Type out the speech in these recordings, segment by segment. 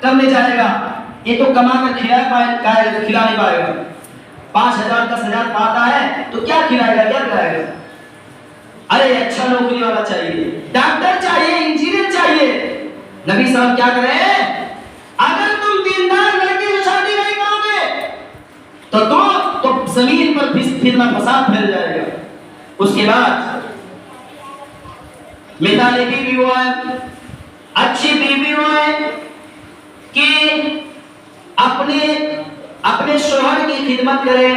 کرنے جائے گا، یہ تو کما کر کھلا نہیں پائے گا. 5,000 10,000 پاتا ہے تو کیا کھلائے گا، کیا کھلائے گا؟ ارے اچھا نوکری والا چاہیے، ڈاکٹر چاہیے، انجینئر چاہیے. نبی صاحب کیا کرے ہیں؟ اگر تم دیندار لڑکے سے شادی نہیں کرو گے تو زمین پر فتنہ فساد پھیل جائے گا. اس کے بعد مثالی بیوی وہ ہے، اچھی بیوی وہ ہے کہ اپنے شوہر کی خدمت کرے،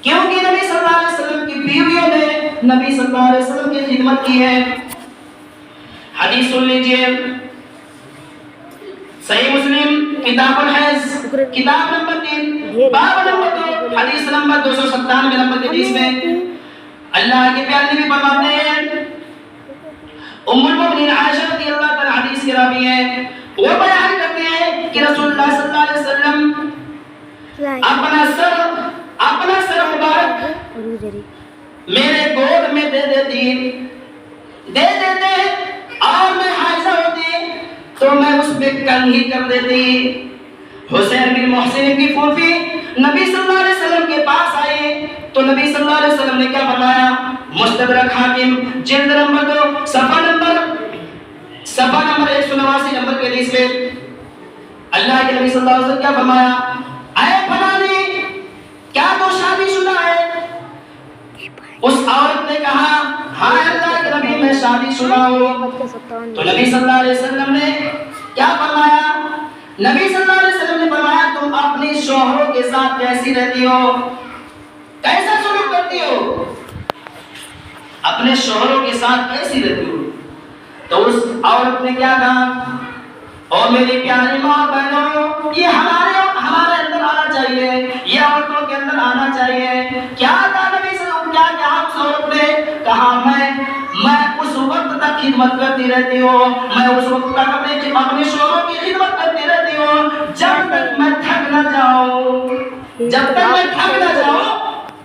کیونکہ نبی صلی اللہ علیہ وسلم کی بیویوں نے نبی صلی اللہ علیہ وسلم کی خدمت کی ہے. حدیث سن لیجئے، صحیح مسلم کتاب الحیض کتاب نمبر 3 باب نمبر 2 حدیث نمبر 297 نمبر کے حدیث میں اللہ کے پیارے نبی فرماتے ہیں، ام المؤمنین عائشہ رضی اللہ تعالی حدیث کی راوی ہیں، وہ بیان کرتے ہیں کہ رسول اللہ صلی اللہ علیہ وسلم اپنا سر مبارک میرے گود میں دے دیتے اور میں حائضہ ہوتی تو میں اس میں کنگھی کر دیتی. حسین بن محسن کی پھوپھی نبی صلی اللہ علیہ وسلم کے پاس آئی تو نبی صلی اللہ علیہ وسلم نے کیا فرمایا؟ مستدرک حاکم جلد نمبر 2 صفحہ نمبر 189 نمبر کے حدیث میں اللہ کے نبی صلی اللہ علیہ وسلم کیا فرمایا؟ اے فلانی، کیا تو شادی شدہ ہے؟ اس عورت نے کہا ہاں اللہ کے نبی میں شادی شدہ ہوں. تو نبی صلی اللہ علیہ وسلم نے کیا فرمایا؟ نبی صلی اللہ علیہ وسلم نے فرمایا تم اپنے شوہروں کے ساتھ کیسی رہتی ہو، کیسا سلوک کرتی ہو، اپنے شوہروں کے ساتھ کیسی رہتی ہو؟ تو اس عورت نے کیا کہا؟ اور میری پیاری ماں بہنوں، یہ ہمارے اندر آنا چاہیے، یہ عورتوں کے اندر آنا چاہیے. کیا کہا نبی صلی اللہ علیہ وسلم؟ کیا اس عورت نے کہا میں اس وقت تک خدمت کرتی رہتی ہوں، میں اس وقت تک اپنے شوہروں کی خدمت کرتی رہتی ہوں جب تک میں تھک نہ جاؤں، جب تک میں تھک نہ جاؤں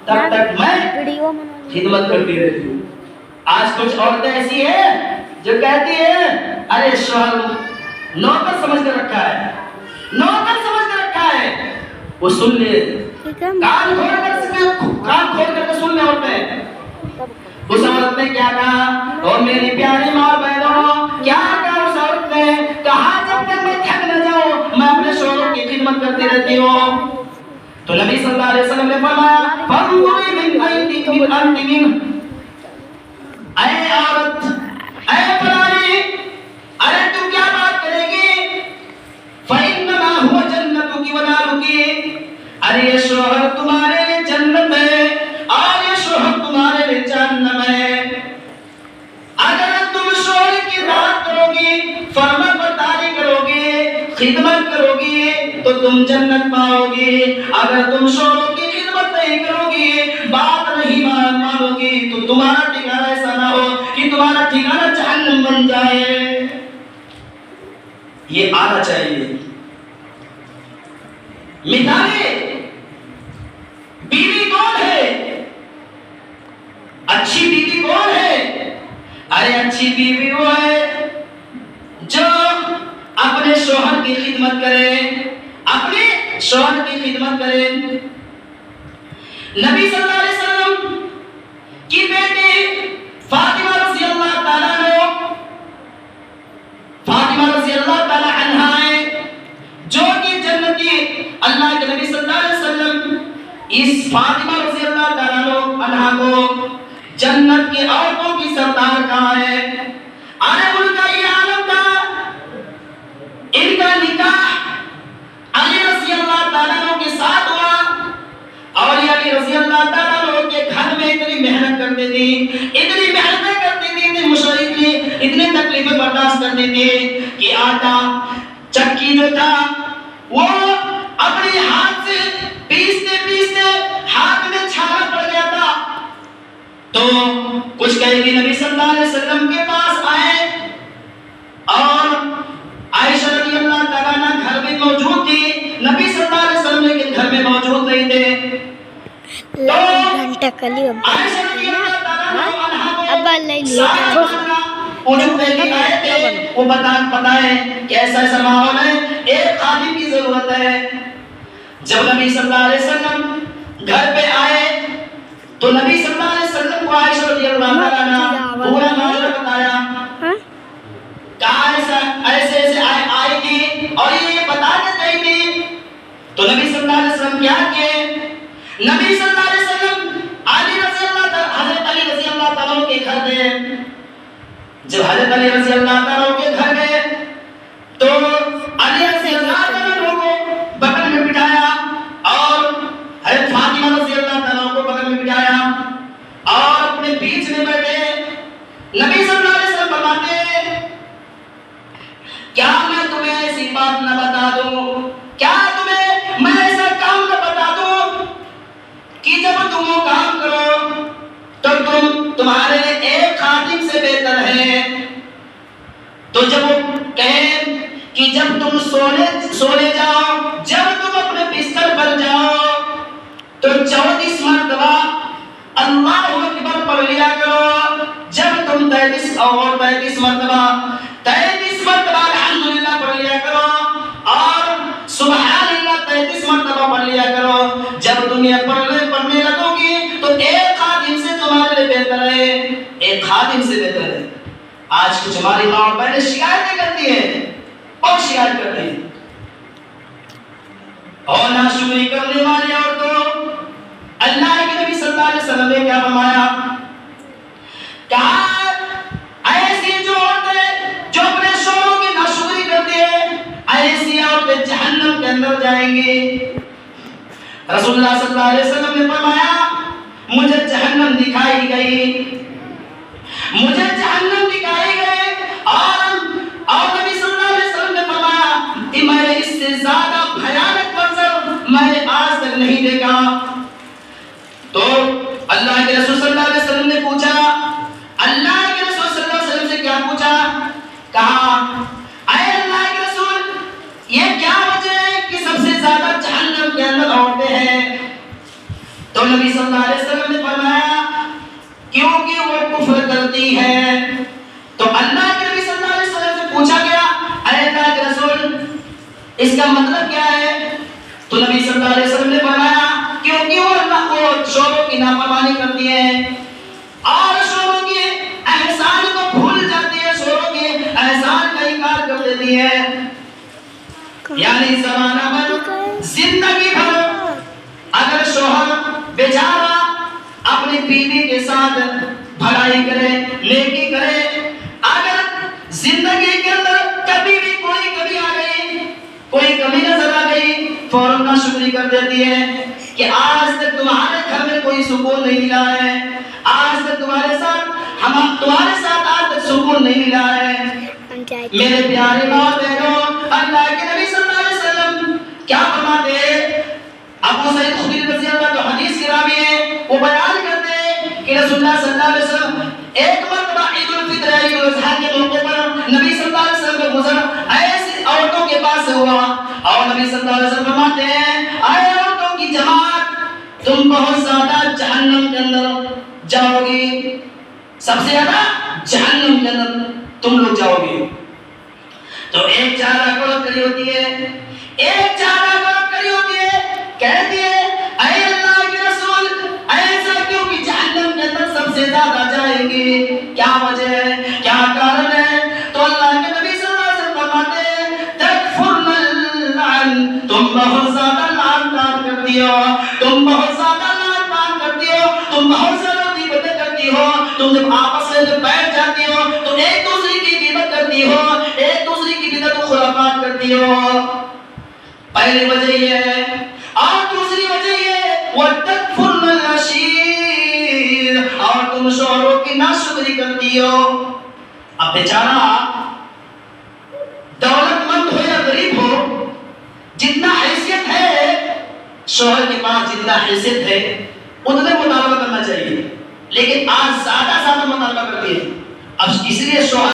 تب تک میں خدمت کرتی رہتی ہوں. آج کچھ عورتیں ایسی ہیں جو کہتی ہیں ارے شوہر نوکر سمجھ کر رکھا ہے، نوکر سمجھ کر رکھا ہے. وہ سن لے، کان کھول کر کے سن لے ہوتے ہیں. اس عورت نے کیا کہا؟ اور میری پیاری ماں بہنوں، کیا کہا اس عورت نے؟ کہا جب تک میں تھک نہ جاؤں میں اپنے شوہروں کی خدمت کرتی رہتی ہوں. تو نبی صلی اللہ علیہ وسلم نے فرمایا فَانظُرِي مِنْ أَنْتِ اے عورت، اے فلانی، ارے تم کیا بات کرے گی؟ فَإِنَّمَا هُوَ جَنَّتُكِ وَنَارُكِ، ارے یہ شوہر تمہارے لیے جنت ہے اور یہ شوہر تمہارے لیے جہنم ہے. اگر تم شوہر کی اطاعت کرو گی، فرما برداری کرو گی، خدمت کرو گی تو تم جنت پاؤ گی. اگر تم شوہروں کی خدمت نہیں کرو گی، بات نہیں مانو گی تو تمہارا ٹھکانہ ایسا نہ ہو کہ تمہارا ٹھکانہ جہنم بن جائے. یہ آنا چاہیے. مثالیں بیوی کون ہے؟ اچھی بیوی کون ہے؟ ارے اچھی بیوی وہ ہے جو اپنے شوہر کی خدمت کرے، اپنے شوہر کی خدمت کرے. نبی صلی اللہ علیہ وسلم کی بیٹی فاطمہ رضی اللہ تعالیٰ عنہ، فاطمہ رضی اللہ تعالیٰ عنہا ہے جو کہ جنتی. اللہ کے نبی صلی اللہ علیہ وسلم اس فاطمہ رضی اللہ تعالیٰ عنہا کو جنت کی عورتوں کی سردار کہا ہے. عالم ان کا یہ عالم تھا، ان کا نکاح علی رضی اللہ تعالیٰ عنہ کے ساتھ ہوا اور یہ علی رضی اللہ تعالیٰ عنہ کے گھر میں اتنی محنت کرتے تھے، اتنی محنتیں کرتے تھے، اتنی مشقت تھی، اتنی تکلیفیں برداشت کرتے تھے کہ آٹا چکی جو تھا وہ اپنے ہاتھ سے پیستے پیستے ہاتھ میں چھالا پڑ گیا تھا. تو کچھ قیدی نبی صلی اللہ علیہ وسلم کے پاس آئے اور عائشہ رضی اللہ تعالیٰ عنہ گھر میں موجود تھی. نبی صلی اللہ علیہ وسلم کے گھر میں موجود نہیں تھے. تو عائشہ رضی اللہ تعالیٰ عنہ وہ بتائیں کہ ایسا ایسا ماحول ہے ایک خادم کی ضرورت ہے۔ جب نبی صلی اللہ علیہ وسلم گھر پہ آئے تو نبی صلی اللہ علیہ وسلم کو عائشہ رضی اللہ عنہا پورا معاملہ بتایا، کہا ایسے ایسے آئی تھی اور یہ بتا دیتی تھی۔ تو نبی صلی اللہ علیہ وسلم کیا کیے؟ نبی صلی اللہ علیہ وسلم حضرت علی رضی اللہ تعالیٰ کے گھر گئے۔ جب حضرت علی رضی اللہ تعالیٰ کے گھر گئے تو علی رضی اللہ تعالیٰ کو بغل میں بٹھایا اور حضرت فاطمہ رضی اللہ تعالیٰ کو بغل میں بٹھایا اور اپنے بیچ میں بیٹھے۔ نبی صلی اللہ علیہ وسلم فرماتے ہیں کیا میں تمہیں ایسی بات نہ بتا دوں، کیا تمہیں میں ایسا کام نہ بتا دوں کہ جب تم وہ کام کرو تو تمہارے ایک خادم سے بہتر ہے۔ تو جب وہ کہیں کہ جب تم سونے جاؤ، جب تم اپنے بستر پر جاؤ تو 34 مرتبہ اللہ اکبر پڑھ لیا کرو، جب تم 33 مرتبہ الحمدللہ پڑھ لیا کرو اور سبحان اللہ 33 مرتبہ پڑھ لیا کرو۔ جب تم یہ پڑھنے لگو گی تو ایک خادم سے تمہارے لیے بہتر ہے، ایک خادم سے بہتر ہے۔ آج کچھ ہماری ماں اور بہنیں شکایتیں کرتی ہیں اور شکایت کرتی ہیں اور ناشکری کرنے والی عورتوں، اللہ کے نبی صلی اللہ علیہ وسلم نے کیا فرمایا؟ کہا ایسی جو عورتیں جو اپنے شوہروں کی ناشکری کرتی ہیں، ایسی عورتیں جہنم کے اندر جائیں گی۔ رسول اللہ صلی اللہ علیہ وسلم نے فرمایا مجھے جہنم دکھائی گئی، مجھے جہنم دکھائی گئی اور نبی صلی اللہ علیہ وسلم نے فرمایا کہ میں نے اس سے زیادہ بھیانک منظر میں نے آج تک نہیں دیکھا۔ تو اللہ کے رسول صلی اللہ علیہ وسلم نے پوچھا، اللہ کے رسول صلی اللہ علیہ وسلم سے کیا پوچھا؟ کہا اے اللہ کے رسول یہ کیا وجہ ہے کہ سب سے زیادہ جہنم کے اندر عورتیں ہیں؟ تو نبی صلی اللہ علیہ وسلم نے فرمایا کیونکہ وہ کفر کرتی ہے۔ تو اللہ کے نبی صلی اللہ علیہ وسلم سے پوچھا گیا اے اللہ کے رسول اس کا مطلب کیا ہے؟ تو نبی صلی اللہ علیہ وسلم نے فرمایا کیونکہ وہ شوہروں کی نافرمانی کرتی ہے اور شوہروں کے احسان کو بھول جاتی ہے، شوہروں کے احسان کا انکار کر دیتی ہے۔ یعنی زمانہ بھر زندگی بھر اگر شوہر بیچارہ اپنی بیوی کے ساتھ بھلائی کرے، نیکی کرے، اگر زندگی کے اندر کبھی بھی کوئی کمی آ گئی، کوئی کمی نظر آ گئی، فوراً ناشکری کر دیتی ہے کہ آج تک تمہارے گھر میں کوئی سکون نہیں ملا ہے، آج تک تمہارے ساتھ آج تک سکون نہیں ملا ہے۔ میرے پیارے ماں بہنوں، اللہ کے نبی صلی اللہ علیہ وسلم کیا فرماتے ہیں؟ ابو سعید خدری رضی اللہ عنہ حدیث کے راوی ہیں، وہ بیان کرتے ہیں کہ رسول اللہ صلی اللہ علیہ وسلم ایک مرتبہ عید الفطر عید الاضحیٰ کے موقع پر نبی صلی اللہ علیہ وسلم کا گزر ایسی عورتوں کے پاس ہوا اور نبی صلی اللہ علیہ وسلم فرماتے ہیں اے عورتوں کی جماعت تم بہت زیادہ جہنم کے اندر جاؤ گی، سب سے زیادہ جہنم کے اندر تم لوگ جاؤ گے۔ تو ایک چارہ عورت کھڑی ہوتی ہے، ایک چارہ عورت کھڑی ہوتی ہے، کہتی ہے اے اللہ کے رسول ایسا کیوں کہ جہنم کے اندر سب سے زیادہ جائیں گے، کیا وجہ ہے، کیا کارن ہے؟ تو اللہ کے نبی صلی اللہ علیہ وسلم فرماتے ہیں تکفرن اللعن، تم بہت زیادہ لعن طان کرتی ہو، تم بہت زیادہ لعن طان کرتی ہو، تم بہت زیادہ غیبتیں کرتی ہو، تم جب آپس میں جب بیٹھ جاتی ہو تو ایک دوسرے کی غیبت کرتی ہو، ایک دوسرے کی بدعت و خرافات کرتی ہو۔ پہلی وجہ یہ ہے اور دوسری وجہ یہ وَتَكْفُرْنَ الْعَشِيرَ، اور تم شوہروں کی ناشکری کرتی ہو۔ اب بیچارہ دولت مند ہو یا غریب ہو، جتنا حیثیت ہے شوہر کے پاس جتنا حیثیت ہے اتنے مطالبہ کرنا چاہیے، لیکن آج زیادہ مطالبہ کرتی ہے۔ اب اس لیے شوہر